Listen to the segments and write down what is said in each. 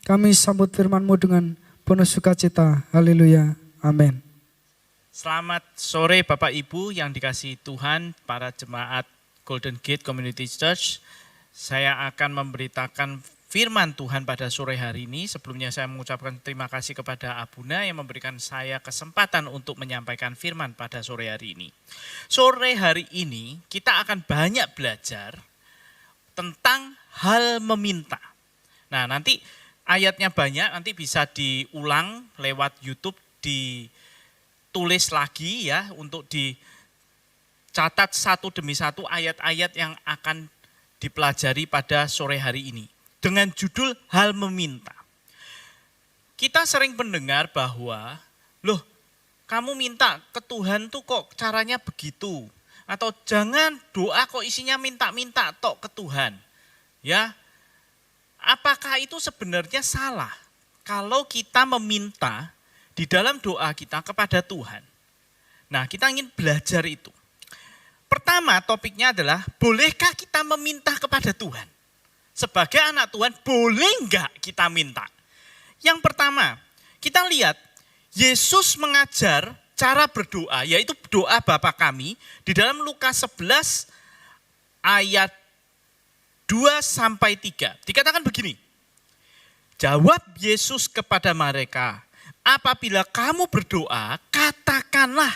Kami sambut firman-Mu dengan penuh sukacita. Haleluya. Amin. Selamat sore Bapak Ibu yang dikasihi Tuhan, para jemaat Golden Gate Community Church. Saya akan memberitakan firman Tuhan pada sore hari ini. Sebelumnya saya mengucapkan terima kasih kepada Abuna yang memberikan saya kesempatan untuk menyampaikan firman pada sore hari ini. Sore hari ini kita akan banyak belajar tentang hal meminta. Nah, nanti ayatnya banyak, nanti bisa diulang lewat YouTube, ditulis lagi ya, untuk dicatat satu demi satu ayat-ayat yang akan dipelajari pada sore hari ini. Dengan judul hal meminta. Kita sering mendengar bahwa, loh kamu minta ke Tuhan tuh kok caranya begitu. Atau jangan doa kok isinya minta-minta tok ke Tuhan. Ya, apakah itu sebenarnya salah kalau kita meminta di dalam doa kita kepada Tuhan? Nah, kita ingin belajar itu. Pertama topiknya adalah, bolehkah kita meminta kepada Tuhan? Sebagai anak Tuhan, boleh enggak kita minta? Yang pertama, kita lihat Yesus mengajar cara berdoa, yaitu doa Bapa kami di dalam Lukas 11 ayat 2-3. Dikatakan begini, jawab Yesus kepada mereka, apabila kamu berdoa, katakanlah,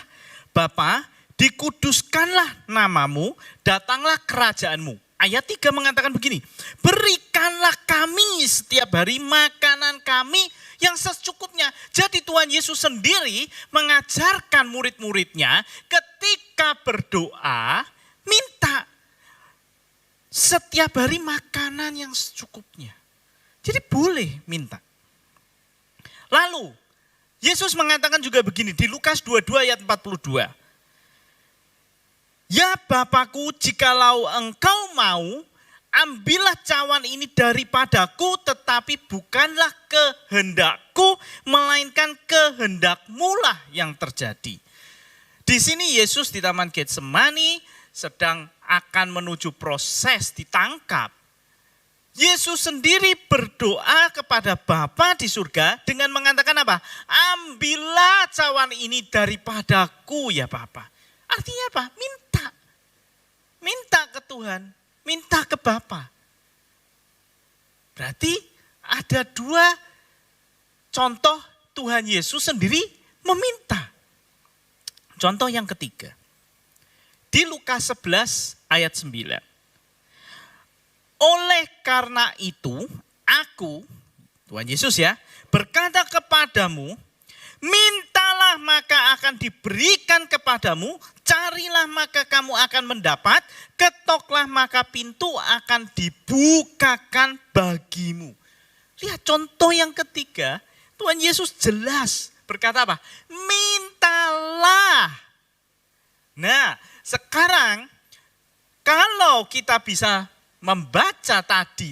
Bapa, dikuduskanlah namamu, datanglah kerajaanmu. Ayat 3 mengatakan begini, berikanlah kami setiap hari makanan kami yang secukupnya. Jadi Tuhan Yesus sendiri mengajarkan murid-muridnya ketika berdoa, minta setiap hari makanan yang secukupnya. Jadi boleh minta. Lalu Yesus mengatakan juga begini di Lukas 22 ayat 42. Ya Bapakku, jikalau engkau mau, ambillah cawan ini daripadaku, tetapi bukanlah kehendakku, melainkan kehendakmu lah yang terjadi. Di sini Yesus di Taman Getsemani sedang akan menuju proses ditangkap. Yesus sendiri berdoa kepada Bapa di surga dengan mengatakan apa? Ambillah cawan ini daripadaku ya Bapa. Artinya apa? Minta. Minta ke Tuhan, minta ke Bapa. Berarti ada dua contoh Tuhan Yesus sendiri meminta. Contoh yang ketiga. Di Lukas 11 ayat 9. Oleh karena itu, aku, Tuhan Yesus ya, berkata kepadamu, mintalah maka akan diberikan kepadamu, carilah maka kamu akan mendapat, ketoklah maka pintu akan dibukakan bagimu. Lihat contoh yang ketiga, Tuhan Yesus jelas berkata apa? Mintalah. Nah, sekarang kalau kita bisa membaca tadi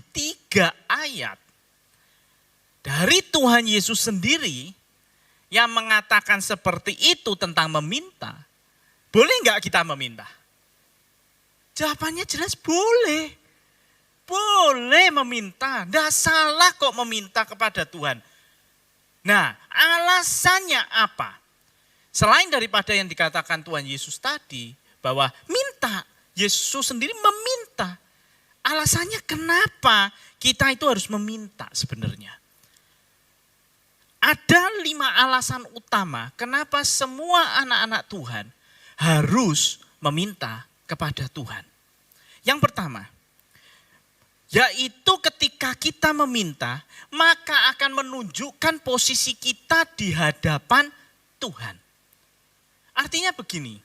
3 ayat dari Tuhan Yesus sendiri yang mengatakan seperti itu tentang meminta, boleh enggak kita meminta? Jawabannya jelas boleh. Boleh meminta, enggak salah kok meminta kepada Tuhan. Nah, alasannya apa? Selain daripada yang dikatakan Tuhan Yesus tadi, bahwa minta, Yesus sendiri meminta. Alasannya kenapa kita itu harus meminta sebenarnya? Ada 5 alasan utama kenapa semua anak-anak Tuhan harus meminta kepada Tuhan. Yang pertama, yaitu ketika kita meminta, maka akan menunjukkan posisi kita di hadapan Tuhan. Artinya begini,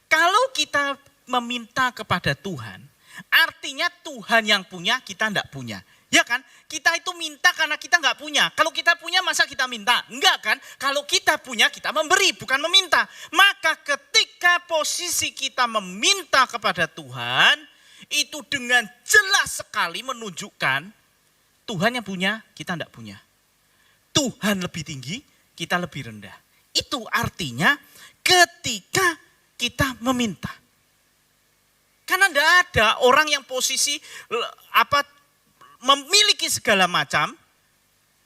kalau kita meminta kepada Tuhan, artinya Tuhan yang punya, kita enggak punya. Ya kan? Kita itu minta karena kita enggak punya. Kalau kita punya masa kita minta? Enggak kan? Kalau kita punya kita memberi, bukan meminta. Maka ketika posisi kita meminta kepada Tuhan, itu dengan jelas sekali menunjukkan Tuhan yang punya, kita enggak punya. Tuhan lebih tinggi, kita lebih rendah. Itu artinya ketika kita meminta. Karena enggak ada orang yang posisi memiliki segala macam,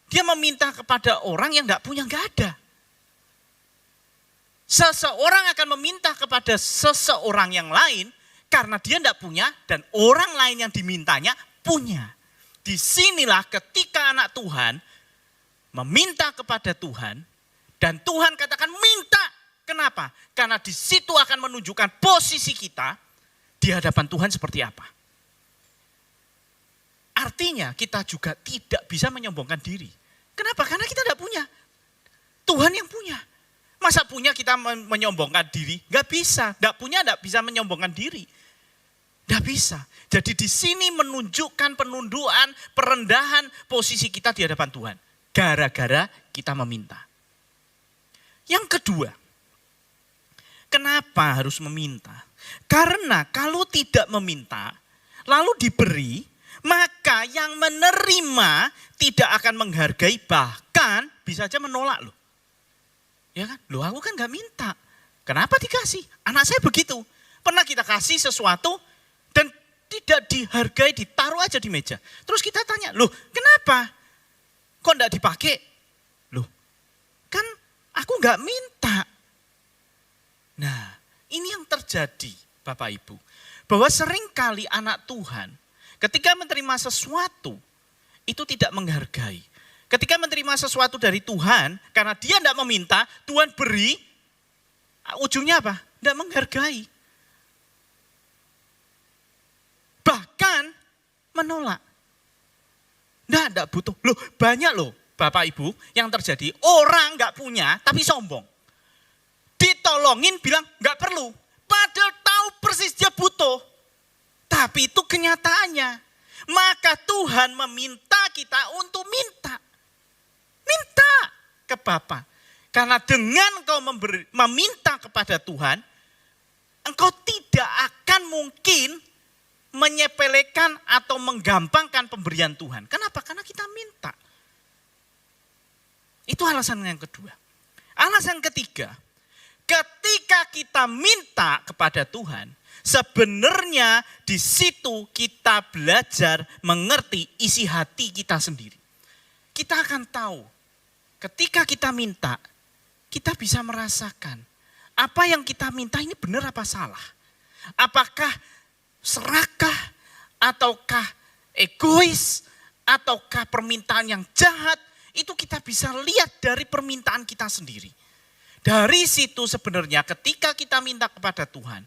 Dia meminta kepada orang yang tidak punya, nggak ada. Seseorang akan meminta kepada seseorang yang lain karena dia tidak punya dan orang lain yang dimintanya punya. Disinilah ketika anak Tuhan meminta kepada Tuhan dan Tuhan katakan minta. Kenapa? Karena di situ akan menunjukkan posisi kita di hadapan Tuhan seperti apa. Artinya kita juga tidak bisa menyombongkan diri. Kenapa? Karena kita tidak punya. Tuhan yang punya. Masa punya kita menyombongkan diri? Gak bisa. Tidak punya tidak bisa menyombongkan diri. Tidak bisa. Jadi di sini menunjukkan penundukan, perendahan posisi kita di hadapan Tuhan. Gara-gara kita meminta. Yang kedua, kenapa harus meminta? Karena kalau tidak meminta, lalu diberi, maka yang menerima tidak akan menghargai, bahkan bisa aja menolak loh. Ya kan? Loh aku kan gak minta. Kenapa dikasih? Anak saya begitu. Pernah kita kasih sesuatu dan tidak dihargai, ditaruh aja di meja. Terus kita tanya, loh kenapa? Kok gak dipakai? Loh kan aku gak minta. Nah ini yang terjadi Bapak Ibu. Bahwa seringkali anak Tuhan ketika menerima sesuatu, itu tidak menghargai. Ketika menerima sesuatu dari Tuhan, karena dia tidak meminta, Tuhan beri, ujungnya apa? Tidak menghargai. Bahkan menolak. Tidak butuh. Loh banyak loh Bapak Ibu yang terjadi, orang nggak punya tapi sombong. Ditolongin bilang nggak perlu, padahal tahu persis dia butuh. Tapi itu kenyataannya. Maka Tuhan meminta kita untuk minta. Minta ke Bapa. Karena dengan engkau meminta kepada Tuhan, engkau tidak akan mungkin menyepelekan atau menggampangkan pemberian Tuhan. Kenapa? Karena kita minta. Itu alasan yang kedua. Alasan ketiga, ketika kita minta kepada Tuhan, sebenarnya di situ kita belajar mengerti isi hati kita sendiri. Kita akan tahu ketika kita minta, kita bisa merasakan apa yang kita minta ini benar apa salah. Apakah serakah, ataukah egois, ataukah permintaan yang jahat, itu kita bisa lihat dari permintaan kita sendiri. Dari situ sebenarnya ketika kita minta kepada Tuhan,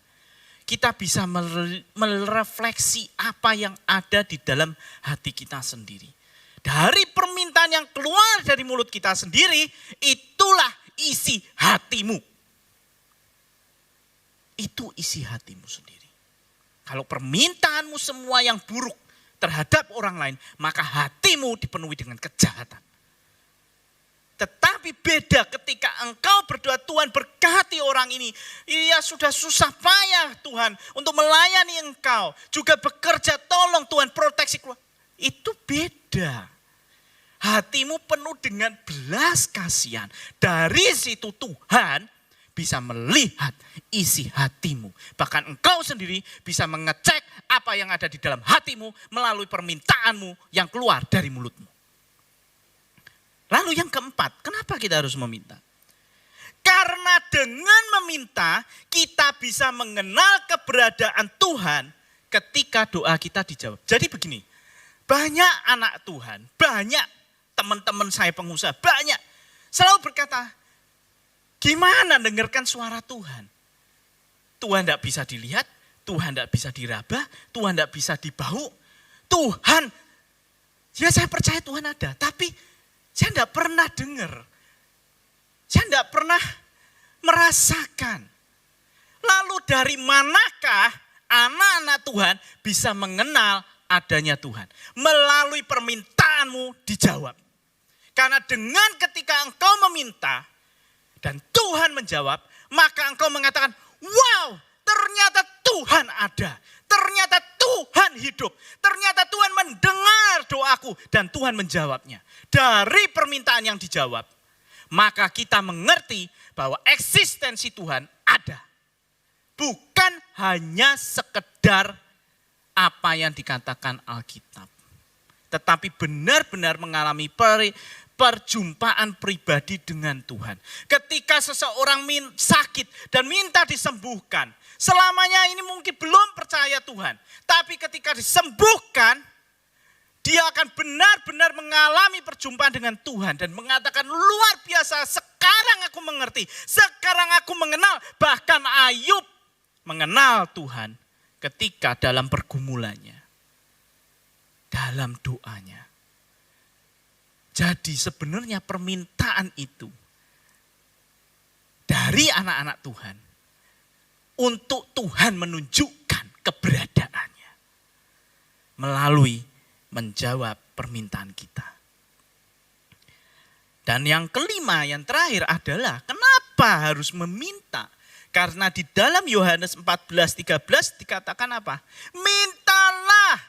kita bisa merefleksi apa yang ada di dalam hati kita sendiri. Dari permintaan yang keluar dari mulut kita sendiri, itulah isi hatimu. Itu isi hatimu sendiri. Kalau permintaanmu semua yang buruk terhadap orang lain, maka hatimu dipenuhi dengan kejahatan. Tetapi beda ketika engkau berdoa, Tuhan berkati orang ini. Ia sudah susah payah Tuhan untuk melayani engkau. Juga bekerja, tolong Tuhan proteksi keluarga. Itu beda. Hatimu penuh dengan belas kasihan. Dari situ Tuhan bisa melihat isi hatimu. Bahkan engkau sendiri bisa mengecek apa yang ada di dalam hatimu melalui permintaanmu yang keluar dari mulutmu. Lalu yang keempat, kenapa kita harus meminta? Karena dengan meminta kita bisa mengenal keberadaan Tuhan ketika doa kita dijawab. Jadi begini, banyak anak Tuhan, banyak teman-teman saya pengusaha, banyak selalu berkata, gimana dengarkan suara Tuhan? Tuhan tidak bisa dilihat, Tuhan tidak bisa diraba, Tuhan tidak bisa dibau. Tuhan, ya saya percaya Tuhan ada, tapi saya tidak pernah dengar. Saya tidak pernah merasakan. Lalu dari manakah anak-anak Tuhan bisa mengenal adanya Tuhan? Melalui permintaanmu dijawab. Karena dengan ketika engkau meminta dan Tuhan menjawab, maka engkau mengatakan, wow, ternyata Tuhan ada. Ternyata Tuhan hidup. Ternyata Tuhan mendengar doaku dan Tuhan menjawabnya. Dari permintaan yang dijawab, maka kita mengerti bahwa eksistensi Tuhan ada. Bukan hanya sekedar apa yang dikatakan Alkitab. Tetapi benar-benar mengalami perjumpaan pribadi dengan Tuhan. Ketika seseorang sakit dan minta disembuhkan, selamanya ini mungkin belum percaya Tuhan. Tapi ketika disembuhkan, dia akan benar-benar mengalami perjumpaan dengan Tuhan dan mengatakan luar biasa, sekarang aku mengerti, sekarang aku mengenal. Bahkan Ayub mengenal Tuhan ketika dalam pergumulannya, dalam doanya. Jadi sebenarnya permintaan itu dari anak-anak Tuhan untuk Tuhan menunjukkan keberadaannya melalui menjawab permintaan kita. Dan yang kelima, yang terakhir adalah kenapa harus meminta? Karena di dalam Yohanes 14:13 dikatakan apa? Mintalah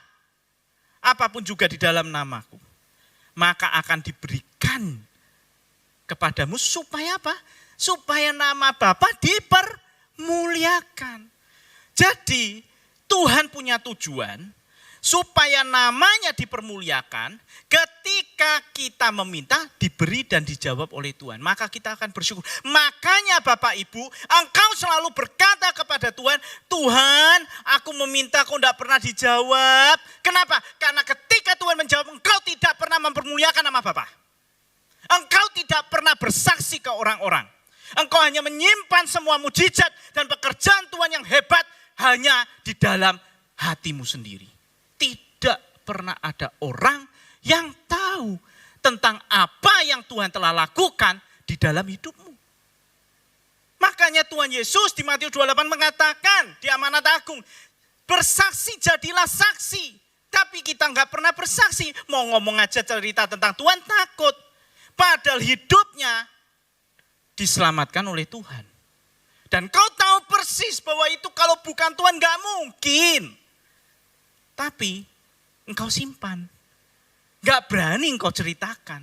apapun juga di dalam namaku, maka akan diberikan kepadamu supaya apa? Supaya nama Bapa dipermuliakan. Jadi Tuhan punya tujuan supaya namanya dipermuliakan. Ketika kita meminta, diberi dan dijawab oleh Tuhan. Maka kita akan bersyukur. Makanya Bapak Ibu, engkau selalu berkata kepada Tuhan, Tuhan aku meminta kok tidak pernah dijawab. Kenapa? Karena ketika Tuhan menjawab, engkau tidak pernah mempermuliakan nama Bapa. Engkau tidak pernah bersaksi ke orang-orang. Engkau hanya menyimpan semua mujizat dan pekerjaan Tuhan yang hebat hanya di dalam hatimu sendiri. Tidak pernah ada orang yang tahu tentang apa yang Tuhan telah lakukan di dalam hidupmu. Makanya Tuhan Yesus di Matius 28 mengatakan di amanat agung, bersaksi jadilah saksi. Tapi kita nggak pernah bersaksi, mau ngomong aja cerita tentang Tuhan takut. Padahal hidupnya diselamatkan oleh Tuhan. Dan kau tahu persis bahwa itu kalau bukan Tuhan nggak mungkin. Tapi engkau simpan. Gak berani engkau ceritakan.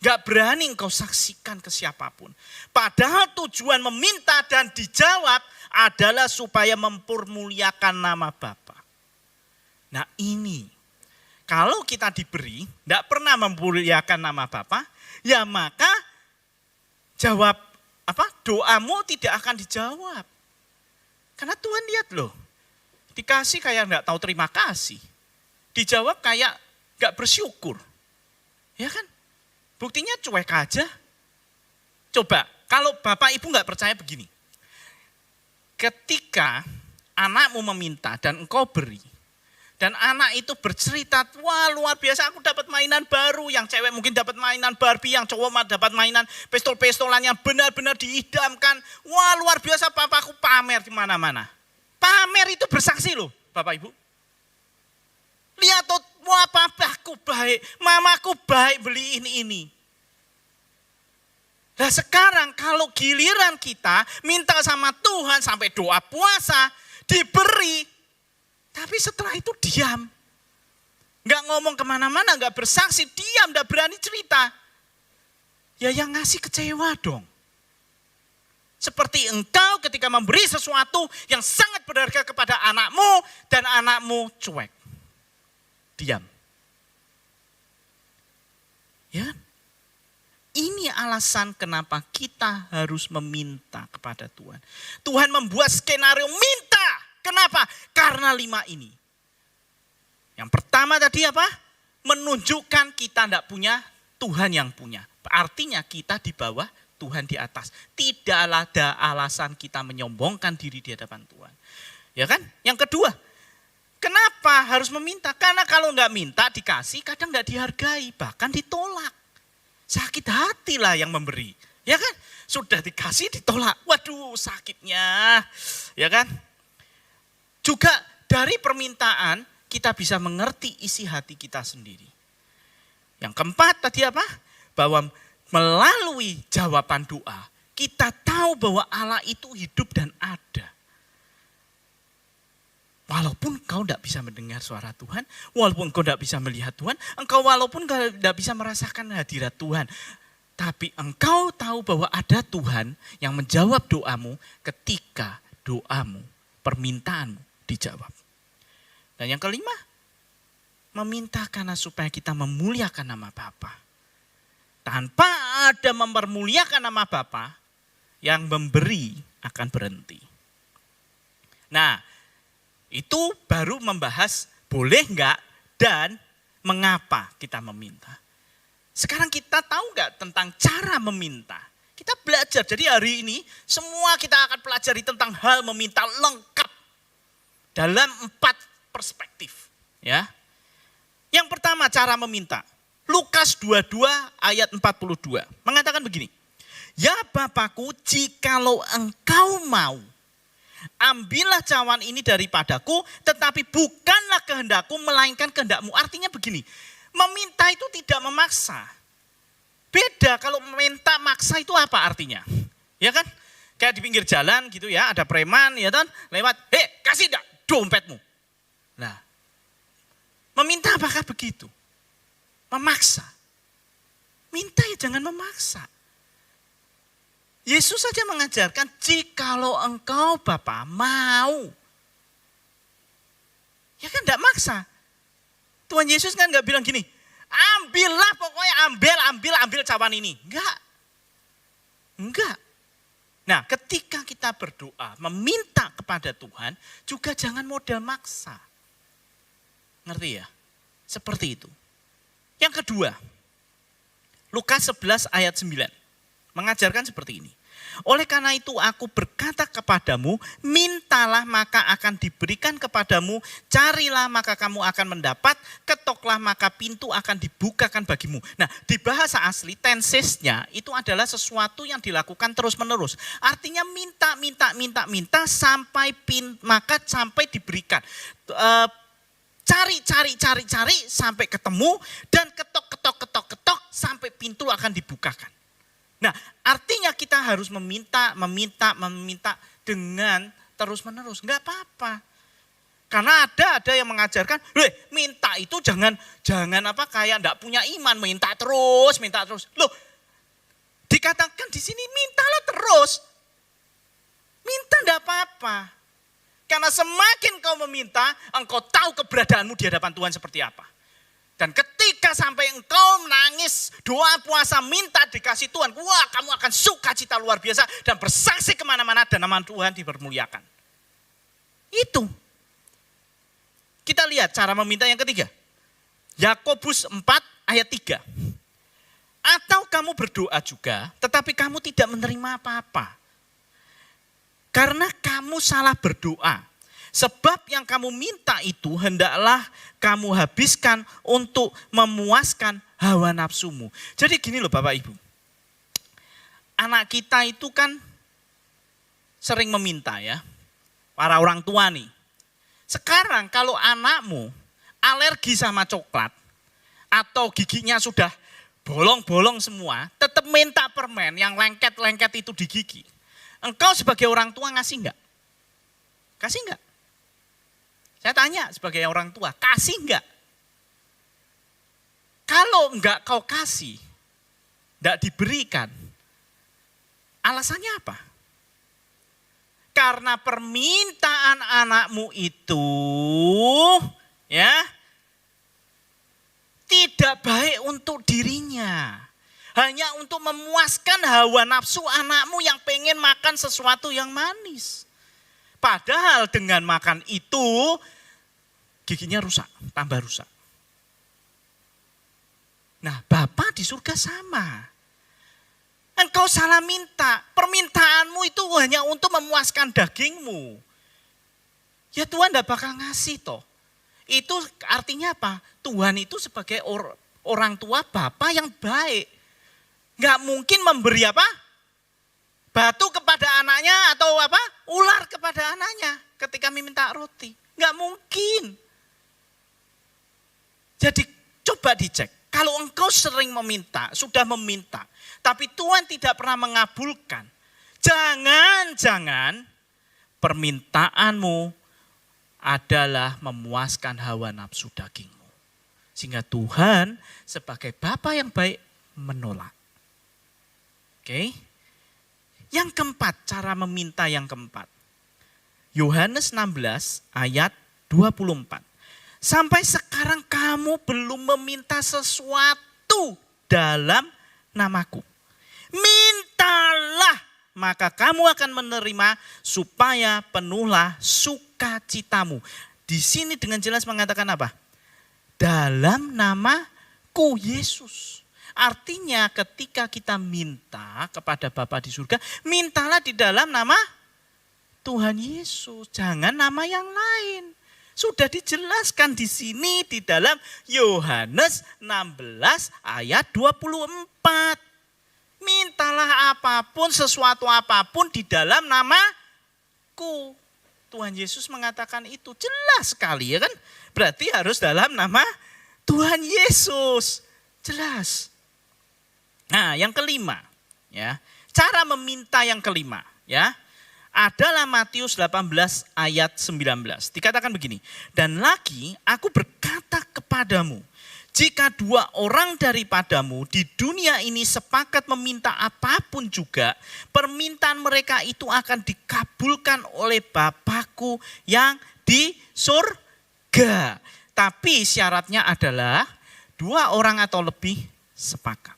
Gak berani engkau saksikan ke siapapun. Padahal tujuan meminta dan dijawab adalah supaya mempermuliakan nama Bapa. Nah ini, kalau kita diberi, gak pernah mempermuliakan nama Bapa, ya maka doamu tidak akan dijawab. Karena Tuhan lihat loh, dikasih kayak gak tahu terima kasih. Dijawab kayak gak bersyukur. Ya kan? Buktinya cuek aja. Coba, kalau Bapak Ibu gak percaya begini. Ketika anakmu meminta dan engkau beri. Dan anak itu bercerita, wah luar biasa aku dapat mainan baru. Yang cewek mungkin dapat mainan Barbie, yang cowok dapat mainan pistol-pistolan yang benar-benar diidamkan. Wah luar biasa papaku pamer di mana-mana. Pamer itu bersaksi loh Bapak Ibu. Lihat tuh, wah papaku baik, mamaku baik beli ini. Nah sekarang kalau giliran kita minta sama Tuhan sampai doa puasa, diberi, tapi setelah itu diam. Gak ngomong kemana-mana, gak bersaksi, diam, gak berani cerita. Ya yang ngasih kecewa dong. Seperti engkau ketika memberi sesuatu yang sangat berharga kepada anakmu dan anakmu cuek. Diam. Ya, ini alasan kenapa kita harus meminta kepada Tuhan. Tuhan membuat skenario minta. Kenapa? Karena 5 ini. Yang pertama tadi apa? Menunjukkan kita tidak punya, Tuhan yang punya. Artinya kita di bawah, Tuhan di atas. Tidak ada alasan kita menyombongkan diri di hadapan Tuhan. Ya kan? Yang kedua, kenapa harus meminta? Karena kalau nggak minta dikasih, kadang nggak dihargai, bahkan ditolak. Sakit hati lah yang memberi, ya kan? Sudah dikasih ditolak, waduh sakitnya, ya kan? Juga dari permintaan kita bisa mengerti isi hati kita sendiri. Yang keempat tadi apa? Bahwa melalui jawaban doa, kita tahu bahwa Allah itu hidup dan ada. Walaupun kau tidak bisa mendengar suara Tuhan, walaupun kau tidak bisa melihat Tuhan, engkau walaupun kau tidak bisa merasakan hadirat Tuhan, tapi engkau tahu bahwa ada Tuhan yang menjawab doamu ketika doamu, permintaanmu dijawab. Dan yang kelima, meminta karena supaya kita memuliakan nama Bapa. tanpa ada mempermuliakan nama Bapa, yang memberi akan berhenti. Nah, itu baru membahas boleh enggak dan mengapa kita meminta. Sekarang kita tahu enggak tentang cara meminta? Kita belajar, jadi hari ini semua kita akan pelajari tentang hal meminta lengkap dalam 4 perspektif. Ya. Yang pertama cara meminta. Lukas 22 ayat 42 mengatakan begini. Ya Bapakku, jikalau engkau mau, ambillah cawan ini daripadaku, tetapi bukanlah kehendakku melainkan kehendakmu. Artinya begini, meminta itu tidak memaksa. Beda kalau meminta maksa itu apa artinya? Ya kan? Kayak di pinggir jalan gitu ya, ada preman ya kan, lewat, kasih enggak dompetmu. Nah, meminta apakah begitu? Memaksa. Minta ya jangan memaksa. Yesus saja mengajarkan, jikalau engkau Bapa mau. Ya kan enggak maksa. Tuhan Yesus kan enggak bilang gini, ambillah pokoknya ambil cawan ini. Enggak. Nah ketika kita berdoa, meminta kepada Tuhan, juga jangan modal maksa. Ngerti ya? Seperti itu. Yang kedua, Lukas 11 ayat 9 mengajarkan seperti ini. Oleh karena itu aku berkata kepadamu, mintalah maka akan diberikan kepadamu, carilah maka kamu akan mendapat, ketoklah maka pintu akan dibukakan bagimu. Nah di bahasa asli tensesnya itu adalah sesuatu yang dilakukan terus menerus. Artinya minta sampai sampai diberikan. Cari sampai ketemu dan ketok sampai pintu akan dibukakan. Nah, artinya kita harus meminta dengan terus menerus. Enggak apa-apa. Karena ada yang mengajarkan, minta itu jangan kayak enggak punya iman, minta terus. Loh, dikatakan di sini mintalah terus. Minta enggak apa-apa. Karena semakin kau meminta, engkau tahu keberadaanmu di hadapan Tuhan seperti apa. Dan ketika sampai engkau menangis, doa puasa minta dikasih Tuhan, wah kamu akan sukacita luar biasa dan bersaksi kemana-mana dan nama Tuhan dipermuliakan. Itu. Kita lihat cara meminta yang ketiga. Yakobus 4 ayat 3. Atau kamu berdoa juga, tetapi kamu tidak menerima apa-apa. Karena kamu salah berdoa. Sebab yang kamu minta itu hendaklah kamu habiskan untuk memuaskan hawa nafsumu. Jadi gini loh Bapak Ibu. Anak kita itu kan sering meminta ya. Para orang tua nih. Sekarang kalau anakmu alergi sama coklat. Atau giginya sudah bolong-bolong semua. Tetap minta permen yang lengket-lengket itu di gigi. Engkau sebagai orang tua ngasih enggak? Kasih enggak? Saya tanya sebagai orang tua, kasih enggak? Kalau enggak kau kasih, enggak diberikan, alasannya apa? Karena permintaan anakmu itu ya tidak baik untuk dirinya. Hanya untuk memuaskan hawa nafsu anakmu yang pengen makan sesuatu yang manis. Padahal dengan makan itu giginya rusak, tambah rusak. Nah, Bapa di surga sama. Engkau salah minta, permintaanmu itu hanya untuk memuaskan dagingmu. Ya Tuhan tidak bakal ngasih toh. Itu artinya apa? Tuhan itu sebagai orang tua Bapa yang baik. Enggak mungkin memberi apa? Batu kepada anaknya atau apa? Ular kepada anaknya ketika meminta roti. Enggak mungkin. Jadi coba dicek. Kalau engkau sering meminta, sudah meminta, tapi Tuhan tidak pernah mengabulkan. Jangan-jangan permintaanmu adalah memuaskan hawa nafsu dagingmu. Sehingga Tuhan sebagai Bapa yang baik menolak. Oke. Yang keempat, cara meminta yang keempat. Yohanes 16 ayat 24. Sampai sekarang kamu belum meminta sesuatu dalam namaku. Mintalah, maka kamu akan menerima supaya penuhlah sukacitamu. Di sini dengan jelas mengatakan apa? Dalam namaku Yesus. Artinya ketika kita minta kepada Bapa di surga, mintalah di dalam nama Tuhan Yesus, jangan nama yang lain. Sudah dijelaskan di sini di dalam Yohanes 16 ayat 24. Mintalah apapun, sesuatu apapun di dalam namaku. Tuhan Yesus mengatakan itu jelas sekali ya kan. Berarti harus dalam nama Tuhan Yesus. Jelas. Nah, yang kelima, ya. Cara meminta yang kelima, ya. Adalah Matius 18 ayat 19. Dikatakan begini, dan lagi aku berkata kepadamu, jika dua orang daripadamu di dunia ini sepakat meminta apapun juga, permintaan mereka itu akan dikabulkan oleh Bapakku yang di surga. Tapi syaratnya adalah dua orang atau lebih sepakat.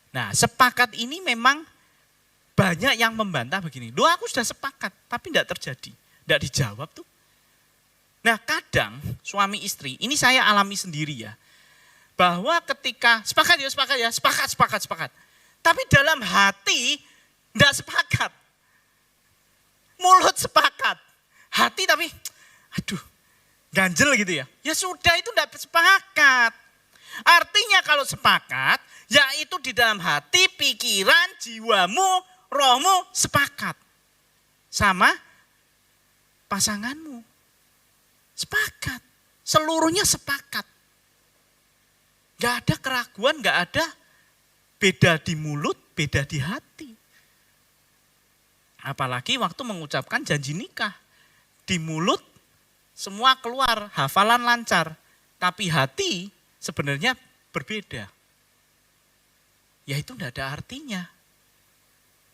Nah, sepakat ini memang banyak yang membantah begini. Loh, aku sudah sepakat, tapi tidak terjadi. Tidak dijawab tuh. Nah, kadang suami istri, ini saya alami sendiri ya. Bahwa ketika sepakat. Tapi dalam hati tidak sepakat. Mulut sepakat. Hati tapi, aduh, ganjel gitu ya. Ya sudah, itu tidak sepakat. Artinya kalau sepakat, yaitu di dalam hati, pikiran, jiwamu, rohmu sepakat. Sama pasanganmu. Sepakat. Seluruhnya sepakat. Gak ada keraguan, gak ada beda di mulut, beda di hati. Apalagi waktu mengucapkan janji nikah. Di mulut semua keluar, hafalan lancar. Tapi hati sebenarnya berbeda. Ya itu enggak ada artinya.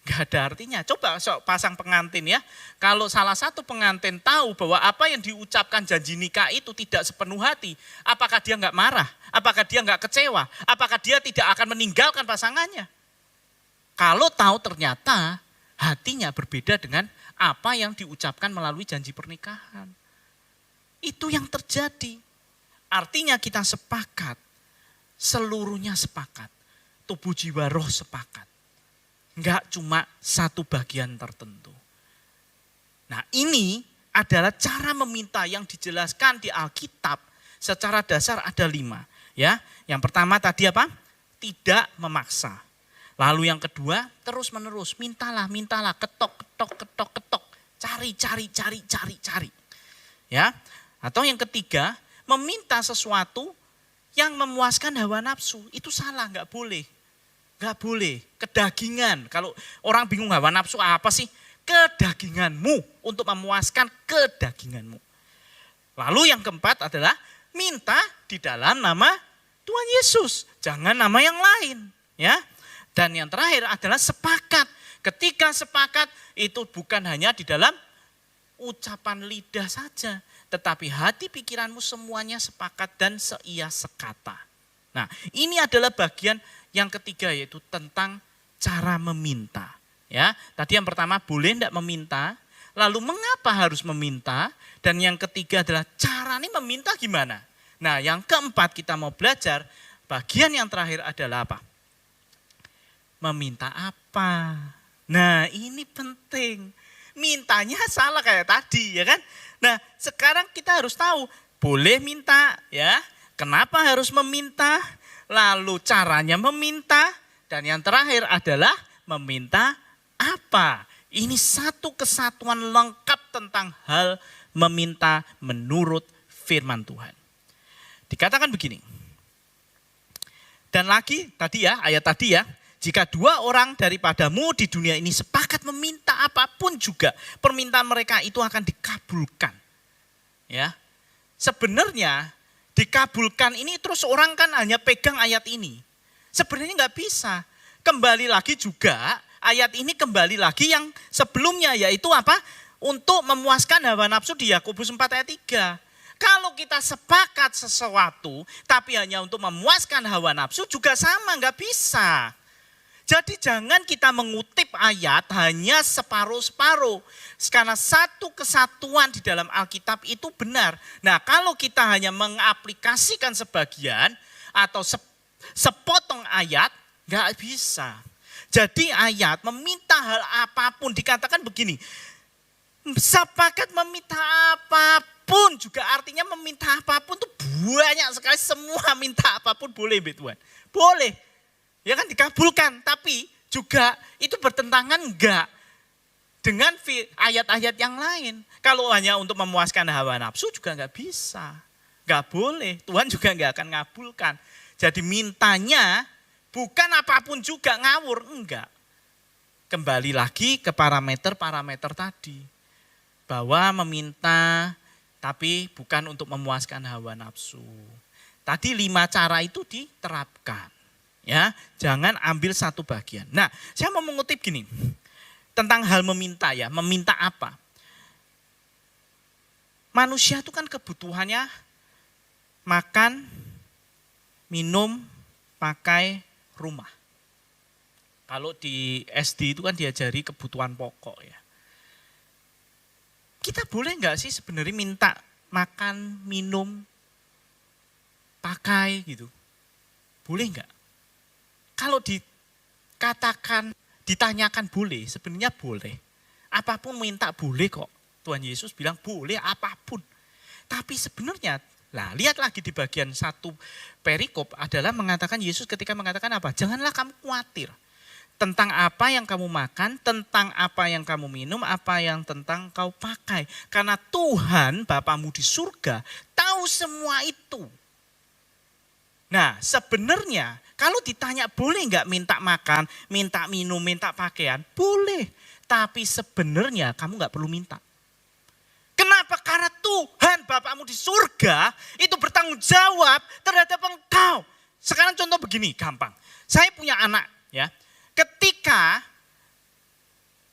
Enggak ada artinya. Coba pasang pengantin ya. Kalau salah satu pengantin tahu bahwa apa yang diucapkan janji nikah itu tidak sepenuh hati. Apakah dia enggak marah? Apakah dia enggak kecewa? Apakah dia tidak akan meninggalkan pasangannya? Kalau tahu ternyata hatinya berbeda dengan apa yang diucapkan melalui janji pernikahan. Itu yang terjadi. Artinya kita sepakat. Seluruhnya sepakat. Tubuh jiwa roh sepakat. Enggak cuma satu bagian tertentu. Nah, ini adalah cara meminta yang dijelaskan di Alkitab. Secara dasar ada 5. Ya, yang pertama tadi apa? Tidak memaksa. Lalu yang kedua, terus menerus. Mintalah, ketok. Cari. Ya. Atau yang ketiga, meminta sesuatu yang memuaskan hawa nafsu. Itu salah, enggak boleh. Enggak boleh. Kedagingan. Kalau orang bingung hawa nafsu apa sih? Kedaginganmu. Untuk memuaskan kedaginganmu. Lalu yang keempat adalah minta di dalam nama Tuhan Yesus. Jangan nama yang lain. Ya. Dan yang terakhir adalah sepakat. Ketika sepakat itu bukan hanya di dalam ucapan lidah saja. Tetapi hati pikiranmu semuanya sepakat dan seia sekata. Nah, ini adalah bagian yang ketiga yaitu tentang cara meminta. Ya, tadi yang pertama boleh tidak meminta, lalu mengapa harus meminta, dan yang ketiga adalah caranya meminta gimana. Nah, yang keempat kita mau belajar, bagian yang terakhir adalah apa? Meminta apa? Nah, ini penting. Mintanya salah kayak tadi, ya kan? Nah, sekarang kita harus tahu, boleh minta, ya. Kenapa harus meminta? Lalu caranya meminta, dan yang terakhir adalah meminta apa? Ini satu kesatuan lengkap tentang hal meminta menurut firman Tuhan. Dikatakan begini. Dan lagi tadi ya, ayat tadi ya, jika dua orang daripadamu di dunia ini sepakat meminta apapun juga, permintaan mereka itu akan dikabulkan. Ya. Sebenarnya dikabulkan ini terus orang kan hanya pegang ayat ini. Sebenarnya enggak bisa. Kembali lagi juga, ayat ini kembali lagi yang sebelumnya yaitu apa? Untuk memuaskan hawa nafsu di Yakobus 4 ayat 3. Kalau kita sepakat sesuatu, tapi hanya untuk memuaskan hawa nafsu juga sama, nggak bisa. Jadi jangan kita mengutip ayat hanya separuh-separuh. Karena satu kesatuan di dalam Alkitab itu benar. Nah kalau kita hanya mengaplikasikan sebagian atau sepotong ayat, nggak bisa. Jadi ayat meminta hal apapun, dikatakan begini, sepakat meminta apapun juga artinya meminta apapun itu banyak sekali, semua minta apapun boleh Tuhan. Boleh. Ya kan dikabulkan, tapi juga itu bertentangan enggak dengan ayat-ayat yang lain. Kalau hanya untuk memuaskan hawa nafsu juga enggak bisa. Enggak boleh, Tuhan juga enggak akan ngabulkan. Jadi mintanya bukan apapun juga ngawur, enggak. Kembali lagi ke parameter-parameter tadi. Bahwa meminta tapi bukan untuk memuaskan hawa nafsu. Tadi 5 cara itu diterapkan. Ya, jangan ambil satu bagian. Nah, saya mau mengutip gini tentang hal meminta ya. Meminta apa? Manusia itu kan kebutuhannya makan, minum, pakai, rumah. Kalau di SD itu kan diajari kebutuhan pokok ya. Kita boleh nggak sih sebenarnya minta makan, minum, pakai gitu? Boleh nggak? Kalau ditanyakan boleh, sebenarnya boleh. Apapun minta boleh kok. Tuhan Yesus bilang boleh apapun. Tapi sebenarnya, lihat lagi di bagian 1 perikop adalah mengatakan Yesus ketika mengatakan apa? Janganlah kamu khawatir tentang apa yang kamu makan, tentang apa yang kamu minum, apa yang tentang kau pakai. Karena Tuhan Bapamu di surga tahu semua itu. Nah sebenarnya kalau ditanya boleh nggak minta makan, minta minum, minta pakaian? Boleh. Tapi sebenarnya kamu nggak perlu minta. Kenapa? Karena Tuhan Bapamu di surga itu bertanggung jawab terhadap engkau. Sekarang contoh begini, gampang. Saya punya anak ya. Ketika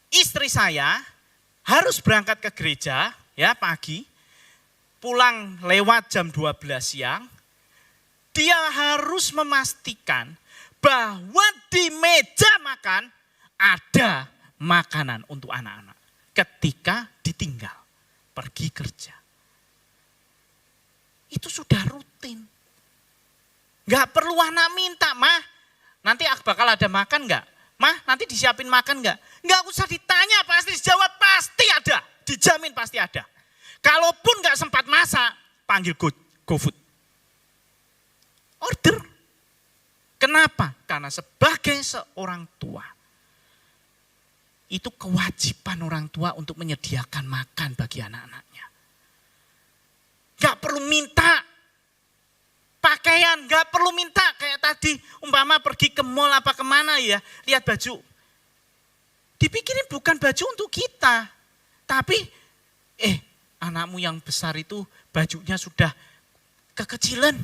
istri saya harus berangkat ke gereja ya pagi, pulang lewat jam 12 siang, dia harus memastikan bahwa di meja makan ada makanan untuk anak-anak ketika ditinggal pergi kerja. Itu sudah rutin. Gak perlu anak minta, Mah, nanti bakal ada makan gak? Mah, nanti disiapin makan gak? Gak usah ditanya, pasti dijawab, pasti ada. Dijamin pasti ada. Kalaupun gak sempat masak, panggil GoFood. Order. Kenapa? Karena sebagai seorang tua, itu kewajiban orang tua untuk menyediakan makan bagi anak-anaknya. Gak perlu minta pakaian, gak perlu minta kayak tadi umpama pergi ke mall apa kemana ya, lihat baju. Dipikirin bukan baju untuk kita, tapi anakmu yang besar itu bajunya sudah kekecilan.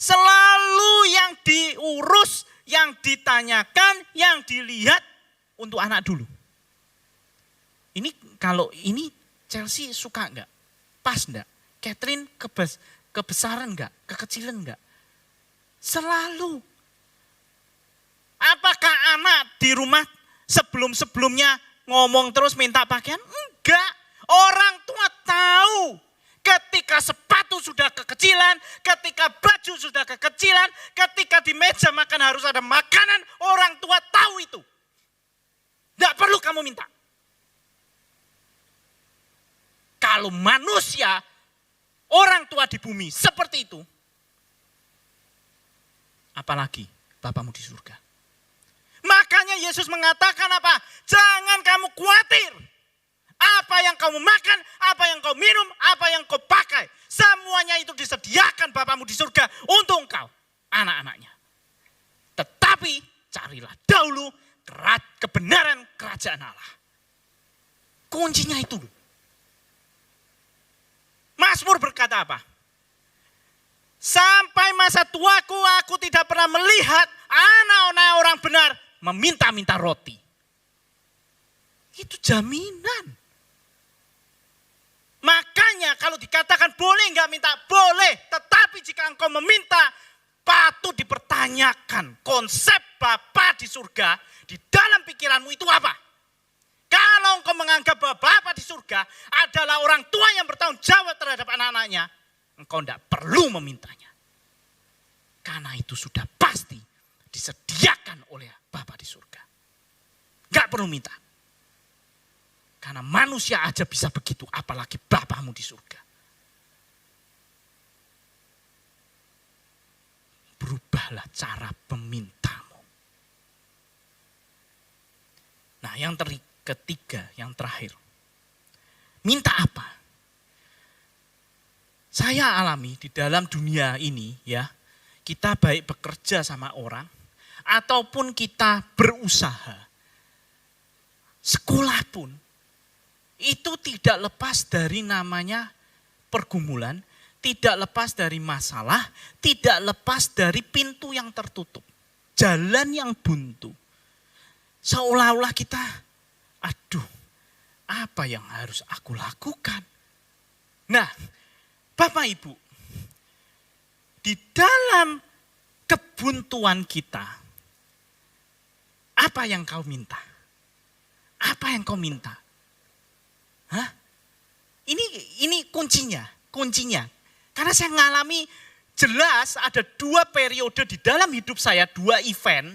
Selalu yang diurus, yang ditanyakan, yang dilihat untuk anak dulu. Ini kalau ini Chelsea suka enggak? Pas enggak? Catherine kebesaran enggak? Kekecilan enggak? Selalu. Apakah anak di rumah sebelum-sebelumnya ngomong terus minta pakaian? Enggak. Orang tua tahu. Ketika sepatu sudah kekecilan, ketika baju sudah kekecilan, ketika di meja makan harus ada makanan, orang tua tahu itu. Tidak perlu kamu minta. Kalau manusia, orang tua di bumi seperti itu, apalagi Bapamu di surga. Makanya Yesus mengatakan apa? Jangan kamu khawatir. Apa yang kamu makan, apa yang kau minum, apa yang kau pakai. Semuanya itu disediakan Bapamu di surga untuk engkau, anak-anaknya. Tetapi carilah dahulu kebenaran kerajaan Allah. Kuncinya itu. Mazmur berkata apa? Sampai masa tuaku aku tidak pernah melihat anak-anak orang benar meminta-minta roti. Itu jaminan. Makanya Makanya kalau dikatakan boleh enggak minta, boleh. Tetapi jika engkau meminta, patut dipertanyakan konsep Bapa di surga di dalam pikiranmu itu apa? Kalau engkau menganggap bahwa Bapa di surga adalah orang tua yang bertanggung jawab terhadap anak-anaknya, engkau tidak perlu memintanya. Karena itu sudah pasti disediakan oleh Bapa di surga. Enggak perlu minta. Karena manusia aja bisa begitu, apalagi Bapamu di surga. Berubahlah cara memintamu. Nah, yang ketiga, yang terakhir. Minta apa? Saya alami di dalam dunia ini ya, kita baik bekerja sama orang ataupun kita berusaha. Sekolah pun itu tidak lepas dari namanya pergumulan, tidak lepas dari masalah, tidak lepas dari pintu yang tertutup, jalan yang buntu. Seolah-olah kita, aduh, apa yang harus aku lakukan? Nah, Bapak Ibu, di dalam kebuntuan kita, apa yang kau minta? Apa yang kau minta? Hah? Ini kuncinya. Karena saya mengalami jelas ada 2 periode di dalam hidup saya, 2 event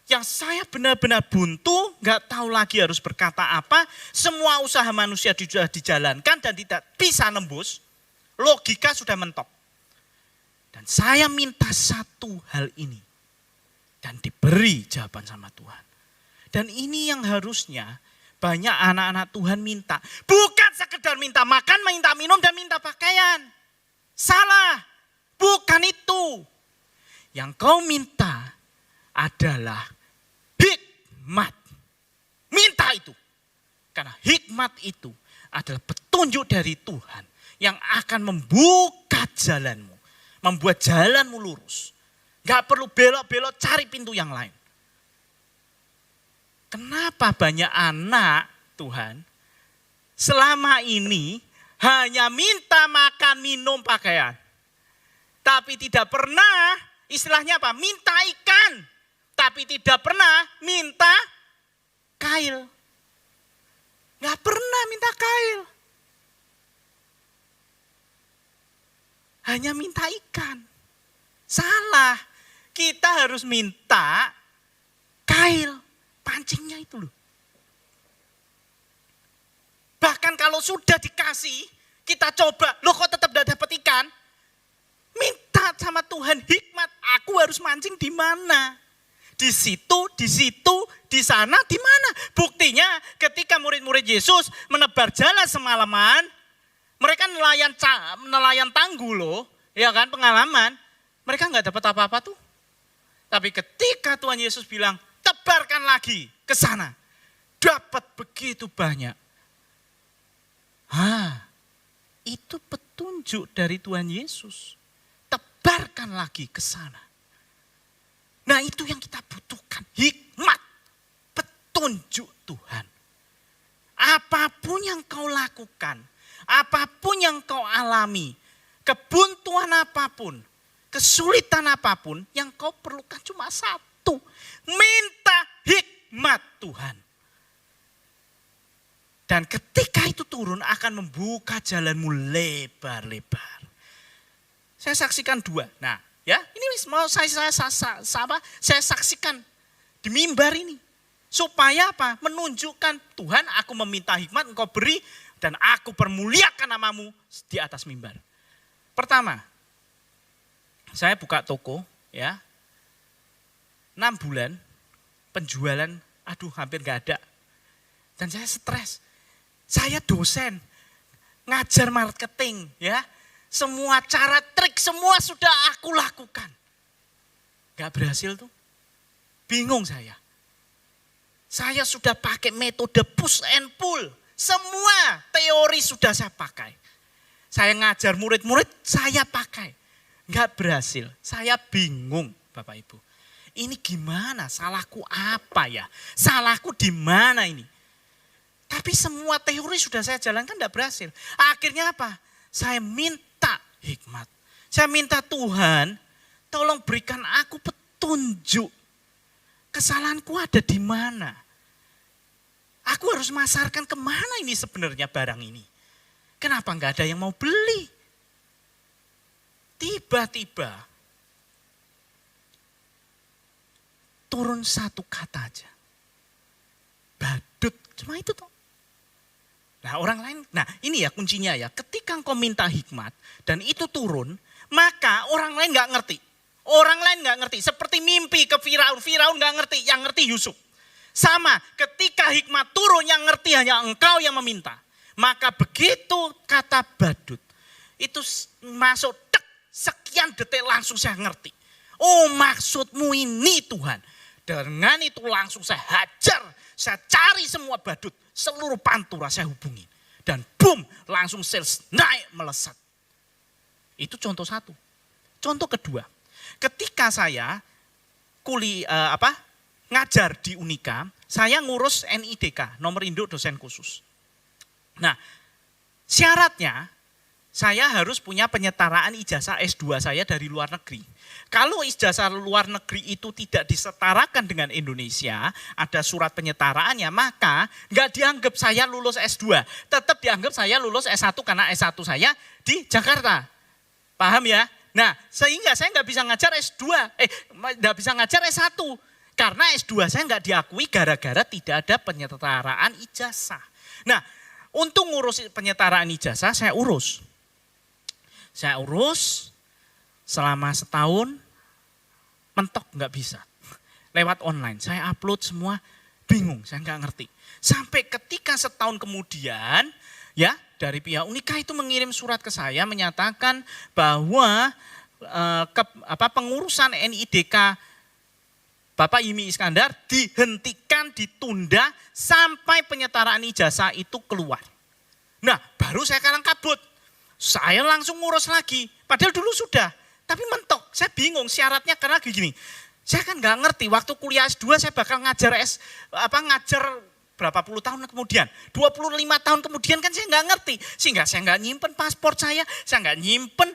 yang saya benar-benar buntu, nggak tahu lagi harus berkata apa. Semua usaha manusia sudah dijalankan dan tidak bisa nembus. Logika sudah mentok. Dan saya minta satu hal ini dan diberi jawaban sama Tuhan. Dan ini yang harusnya banyak anak-anak Tuhan minta. Bukan sekedar minta makan, minta minum, dan minta pakaian. Salah. Bukan itu. Yang kau minta adalah hikmat. Minta itu. Karena hikmat itu adalah petunjuk dari Tuhan yang akan membuka jalanmu. Membuat jalanmu lurus. Gak perlu belok-belok cari pintu yang lain. Kenapa banyak anak Tuhan selama ini hanya minta makan, minum, pakaian. Tapi tidak pernah, istilahnya apa? Minta ikan. Tapi tidak pernah minta kail. Gak pernah minta kail. Hanya minta ikan. Salah. Kita harus minta kail. Pancingnya itu loh. Bahkan kalau sudah dikasih, kita coba, loh kok tetap tidak dapat ikan? Minta sama Tuhan hikmat, aku harus mancing di mana? Di situ, di sana, di mana? Buktinya ketika murid-murid Yesus menebar jala semalaman, mereka nelayan tangguh loh, ya kan, pengalaman. Mereka nggak dapat apa-apa tuh. Tapi ketika Tuhan Yesus bilang, tebarkan lagi ke sana. Dapat begitu banyak. Itu petunjuk dari Tuhan Yesus. Tebarkan lagi ke sana. Nah, itu yang kita butuhkan. Hikmat. Petunjuk Tuhan. Apapun yang kau lakukan. Apapun yang kau alami. Kebuntuan apapun. Kesulitan apapun. Yang kau perlukan cuma satu. Minta hikmat Tuhan. Dan ketika itu turun akan membuka jalanmu lebar-lebar. Saya saksikan 2. Nah, ya, ini mau saya saksikan di mimbar ini. Supaya apa? Menunjukkan Tuhan, aku meminta hikmat, engkau beri dan aku permuliakan namamu di atas mimbar. Pertama, saya buka toko, ya. 6 bulan penjualan, hampir gak ada. Dan saya stres. Saya dosen, ngajar marketing, ya. Semua cara, trik, semua sudah aku lakukan. Gak berhasil tuh. Bingung saya. Saya sudah pakai metode push and pull. Semua teori sudah saya pakai. Saya ngajar murid-murid, saya pakai. Gak berhasil. Saya bingung, Bapak Ibu. Ini gimana? Salahku apa ya? Salahku di mana ini? Tapi semua teori sudah saya jalankan tidak berhasil. Akhirnya apa? Saya minta hikmat. Saya minta Tuhan, tolong berikan aku petunjuk. Kesalahanku ada di mana? Aku harus masarkan kemana ini sebenarnya barang ini? Kenapa nggak ada yang mau beli? Tiba-tiba turun satu kata aja. Badut, cuma itu toh. Nah orang lain, nah ini ya kuncinya ya. Ketika engkau minta hikmat dan itu turun, maka orang lain nggak ngerti. Orang lain nggak ngerti. Seperti mimpi ke Firaun, Firaun nggak ngerti, yang ngerti Yusuf. Sama, ketika hikmat turun yang ngerti hanya engkau yang meminta. Maka begitu kata badut, itu masuk tek, sekian detik langsung saya ngerti. Oh maksudmu ini Tuhan. Dengan itu langsung saya hajar, saya cari semua badut. Seluruh pantura saya hubungi. Dan boom, langsung sales naik melesat. Itu contoh satu. Contoh kedua, ketika saya ngajar di Unika, saya ngurus NIDK, nomor induk dosen khusus. Nah, syaratnya saya harus punya penyetaraan ijazah S2 saya dari luar negeri. Kalau ijazah luar negeri itu tidak disetarakan dengan Indonesia, ada surat penyetaraannya, maka nggak dianggap saya lulus S2. Tetap dianggap saya lulus S1 karena S1 saya di Jakarta. Paham ya? Nah, sehingga saya nggak bisa ngajar S2, nggak bisa ngajar S1. Karena S2 saya nggak diakui gara-gara tidak ada penyetaraan ijazah. Nah, untuk ngurus penyetaraan ijazah saya urus. Saya urus selama setahun, mentok nggak bisa. Lewat online, saya upload semua, bingung, saya nggak ngerti. Sampai ketika setahun kemudian, ya dari pihak Unika itu mengirim surat ke saya menyatakan bahwa pengurusan NIDK Bapak Yimi Iskandar dihentikan, ditunda sampai penyetaraan ijazah itu keluar. Nah baru saya sekarang kabut, saya langsung ngurus lagi, padahal dulu sudah. Tapi mentok, saya bingung syaratnya karena gini. Saya kan nggak ngerti, waktu kuliah S2 saya bakal ngajar ngajar berapa puluh tahun kemudian. 25 tahun kemudian kan saya nggak ngerti. Sehingga saya nggak nyimpen paspor saya nggak nyimpen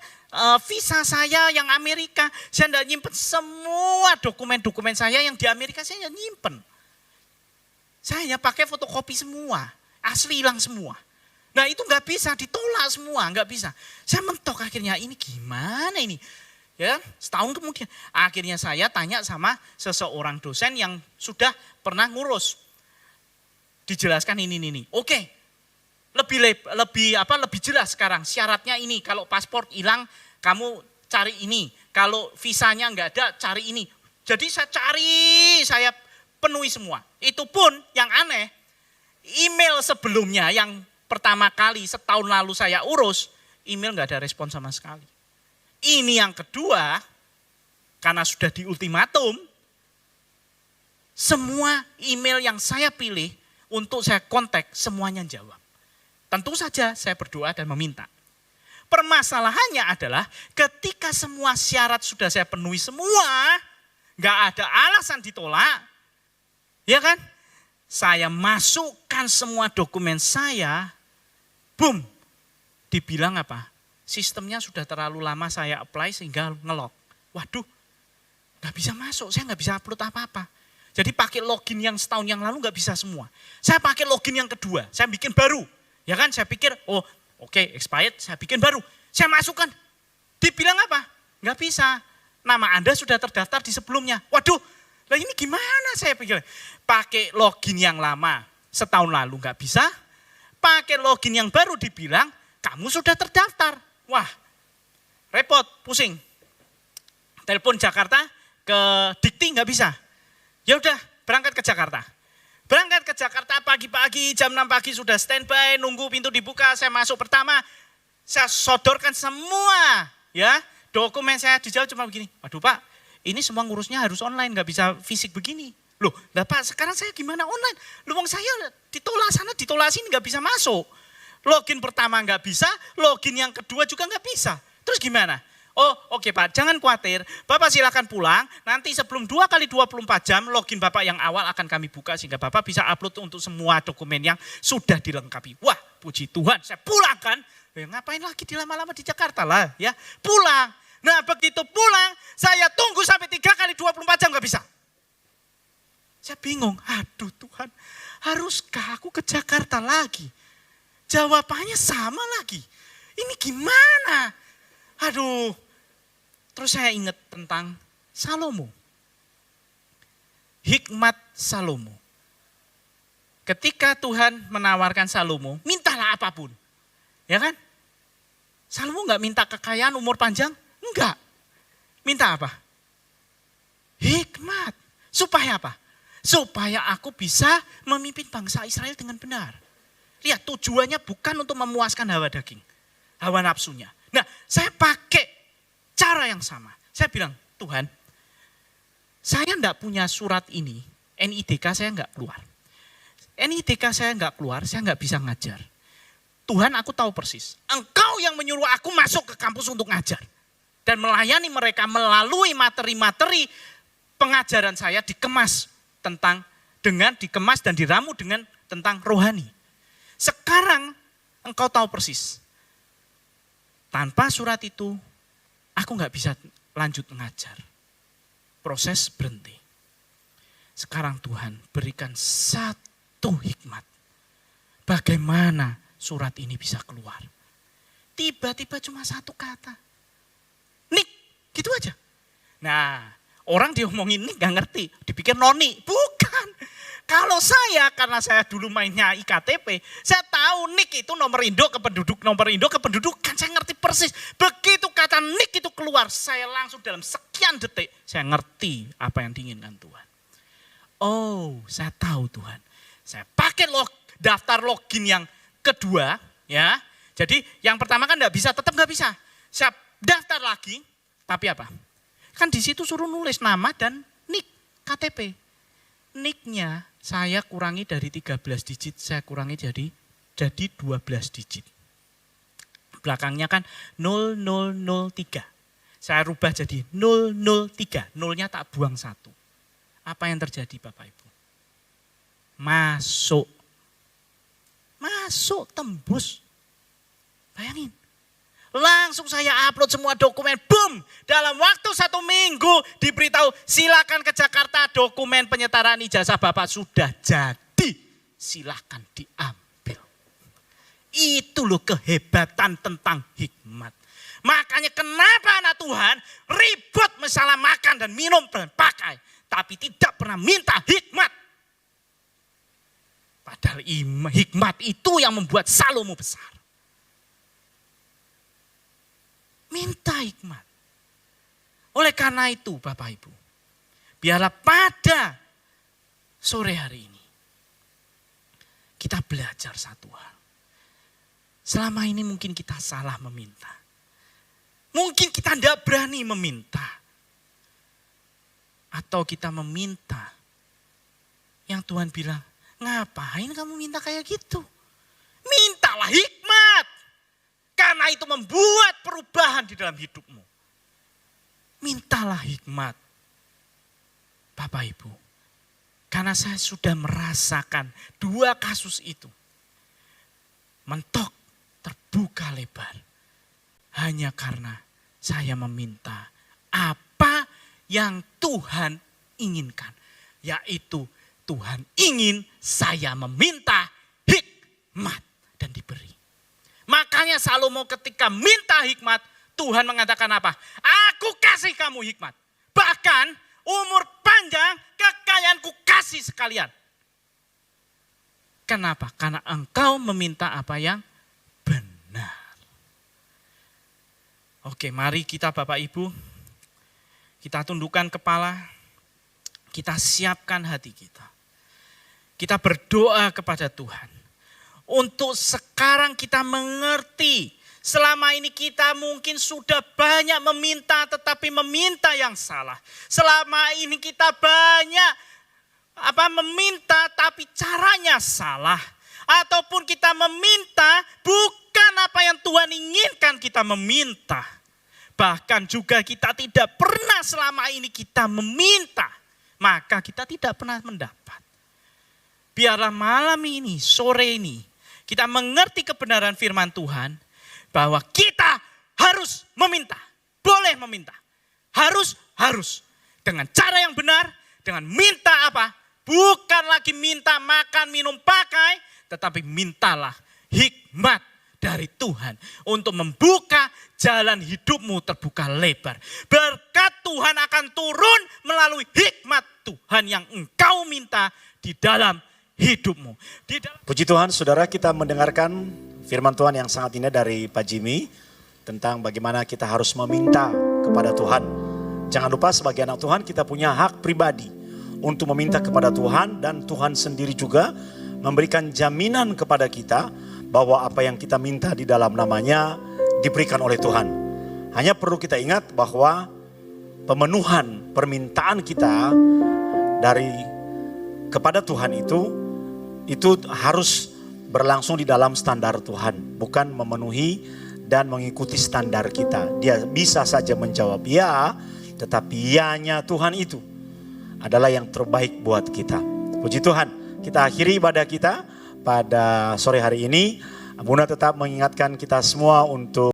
visa saya yang Amerika. Saya nggak nyimpen semua dokumen-dokumen saya yang di Amerika, saya nggak nyimpen. Saya hanya pakai fotokopi semua, asli hilang semua. Nah itu nggak bisa, ditolak semua, nggak bisa. Saya mentok akhirnya, ini gimana ini? Ya, setahun kemudian akhirnya saya tanya sama seseorang dosen yang sudah pernah ngurus. Dijelaskan ini. Oke. Lebih jelas sekarang syaratnya ini, kalau paspor hilang kamu cari ini, kalau visanya nggak ada cari ini. Jadi saya penuhi semua. Itu pun yang aneh, email sebelumnya yang pertama kali setahun lalu saya urus, email nggak ada respon sama sekali. Ini yang kedua, karena sudah di ultimatum, semua email yang saya pilih untuk saya kontak semuanya jawab. Tentu saja saya berdoa dan meminta. Permasalahannya adalah ketika semua syarat sudah saya penuhi semua, nggak ada alasan ditolak, ya kan? Saya masukkan semua dokumen saya, boom, dibilang apa? Sistemnya sudah terlalu lama saya apply sehingga ngelok. Waduh, nggak bisa masuk, saya nggak bisa upload apa-apa. Jadi pakai login yang setahun yang lalu nggak bisa semua. Saya pakai login yang kedua, saya bikin baru. Ya kan, saya pikir, oke, expired, saya bikin baru. Saya masukkan, dibilang apa? Nggak bisa, nama Anda sudah terdaftar di sebelumnya. Waduh, lah ini gimana saya pikir. Pakai login yang lama, setahun lalu nggak bisa. Pakai login yang baru dibilang, kamu sudah terdaftar. Wah, repot, pusing. Telepon Jakarta ke Dikti nggak bisa. Ya udah, berangkat ke Jakarta. Berangkat ke Jakarta pagi-pagi, jam 6 pagi sudah standby, nunggu pintu dibuka, saya masuk pertama. Saya sodorkan semua, ya dokumen saya dijawab cuma begini. Waduh Pak, ini semua ngurusnya harus online, nggak bisa fisik begini. Loh, lah Pak, sekarang saya gimana online? Luang saya ditolak sana, ditolak sini, nggak bisa masuk. Login pertama nggak bisa, login yang kedua juga nggak bisa. Terus gimana? Oh oke Pak, jangan khawatir. Bapak silakan pulang. Nanti sebelum 2 kali 24 jam login Bapak yang awal akan kami buka sehingga Bapak bisa upload untuk semua dokumen yang sudah dilengkapi. Wah puji Tuhan, saya pulang kan. Ngapain lagi di lama-lama di Jakarta lah ya. Pulang. Nah begitu pulang, saya tunggu sampai 3 kali 24 jam gak bisa. Saya bingung, aduh Tuhan, haruskah aku ke Jakarta lagi? Jawabannya sama lagi. Ini gimana? Aduh, terus saya ingat tentang Salomo. Hikmat Salomo. Ketika Tuhan menawarkan Salomo, mintalah apapun. Ya kan? Salomo enggak minta kekayaan, umur panjang? Enggak. Minta apa? Hikmat. Supaya apa? Supaya aku bisa memimpin bangsa Israel dengan benar. Lihat, tujuannya bukan untuk memuaskan hawa daging, hawa nafsunya. Nah, saya pakai cara yang sama. Saya bilang, Tuhan, saya enggak punya surat ini, NIDK saya enggak keluar. NIDK saya enggak keluar, saya enggak bisa ngajar. Tuhan, aku tahu persis, Engkau yang menyuruh aku masuk ke kampus untuk ngajar. Dan melayani mereka melalui materi-materi pengajaran saya dikemas dikemas dan diramu dengan tentang rohani. Sekarang engkau tahu persis. Tanpa surat itu, aku nggak bisa lanjut mengajar. Proses berhenti. Sekarang Tuhan berikan satu hikmat. Bagaimana surat ini bisa keluar. Tiba-tiba cuma satu kata. Nik, gitu aja. Nah, orang diomongin Nik gak ngerti. Dipikir noni. Bukan. Kalau saya, karena saya dulu mainnya IKTP, saya tahu NIK itu nomor induk kependudukan, saya ngerti persis. Begitu kata NIK itu keluar, saya langsung dalam sekian detik, saya ngerti apa yang diinginkan Tuhan. Oh, saya tahu Tuhan. Saya pakai daftar login yang kedua, ya. Jadi yang pertama kan tetap nggak bisa. Saya daftar lagi, tapi apa? Kan di situ suruh nulis nama dan NIK KTP. NIK-nya saya kurangi dari 13 digit, saya kurangi jadi 12 digit. Belakangnya kan 0003. Saya rubah jadi 003, nolnya tak buang satu. Apa yang terjadi Bapak Ibu? Masuk tembus. Bayangin. Langsung saya upload semua dokumen, boom. Dalam waktu 1 minggu diberitahu silakan ke Jakarta, dokumen penyetaraan ijazah Bapak sudah jadi. Silakan diambil. Itu loh kehebatan tentang hikmat. Makanya kenapa anak Tuhan ribut masalah makan dan minum dan pakai. Tapi tidak pernah minta hikmat. Padahal hikmat itu yang membuat Salomo besar. Minta hikmat. Oleh karena itu Bapak Ibu, biarlah pada sore hari ini kita belajar satu hal. Selama ini mungkin kita salah meminta. Mungkin kita tidak berani meminta. Atau kita meminta yang Tuhan bilang, ngapain kamu minta kayak gitu? Mintalah hikmat. Karena itu membuat perubahan di dalam hidupmu. Mintalah hikmat. Bapak Ibu. Karena saya sudah merasakan 2 kasus itu. Mentok, terbuka lebar. Hanya karena saya meminta apa yang Tuhan inginkan. Yaitu Tuhan ingin saya meminta hikmat dan diberi. Makanya Salomo ketika minta hikmat, Tuhan mengatakan apa? Aku kasih kamu hikmat. Bahkan umur panjang, kekayaanku kasih sekalian. Kenapa? Karena engkau meminta apa yang benar. Oke, mari kita Bapak Ibu, kita tundukkan kepala, kita siapkan hati kita. Kita berdoa kepada Tuhan. Untuk sekarang kita mengerti, selama ini kita mungkin sudah banyak meminta tetapi meminta yang salah. Selama ini kita banyak meminta tapi caranya salah. Ataupun kita meminta bukan apa yang Tuhan inginkan kita meminta. bahkan juga kita tidak pernah selama ini kita meminta, maka kita tidak pernah mendapat. Biarlah malam ini, sore ini, kita mengerti kebenaran firman Tuhan, bahwa kita harus meminta, boleh meminta, harus, dengan cara yang benar, dengan minta apa? Bukan lagi minta makan, minum, pakai, tetapi mintalah hikmat dari Tuhan untuk membuka jalan hidupmu terbuka lebar. Berkat Tuhan akan turun melalui hikmat Tuhan yang engkau minta di dalam hidupmu. Puji Tuhan, saudara, kita mendengarkan firman Tuhan yang sangat indah dari Pak Jimmy tentang bagaimana kita harus meminta kepada Tuhan. Jangan lupa sebagai anak Tuhan kita punya hak pribadi untuk meminta kepada Tuhan, dan Tuhan sendiri juga memberikan jaminan kepada kita bahwa apa yang kita minta di dalam namanya diberikan oleh Tuhan. Hanya perlu kita ingat bahwa pemenuhan permintaan kita kepada Tuhan itu harus berlangsung di dalam standar Tuhan, bukan memenuhi dan mengikuti standar kita. Dia bisa saja menjawab ya, tetapi ya-nya Tuhan itu adalah yang terbaik buat kita. Puji Tuhan, kita akhiri ibadah kita pada sore hari ini. Bunda tetap mengingatkan kita semua untuk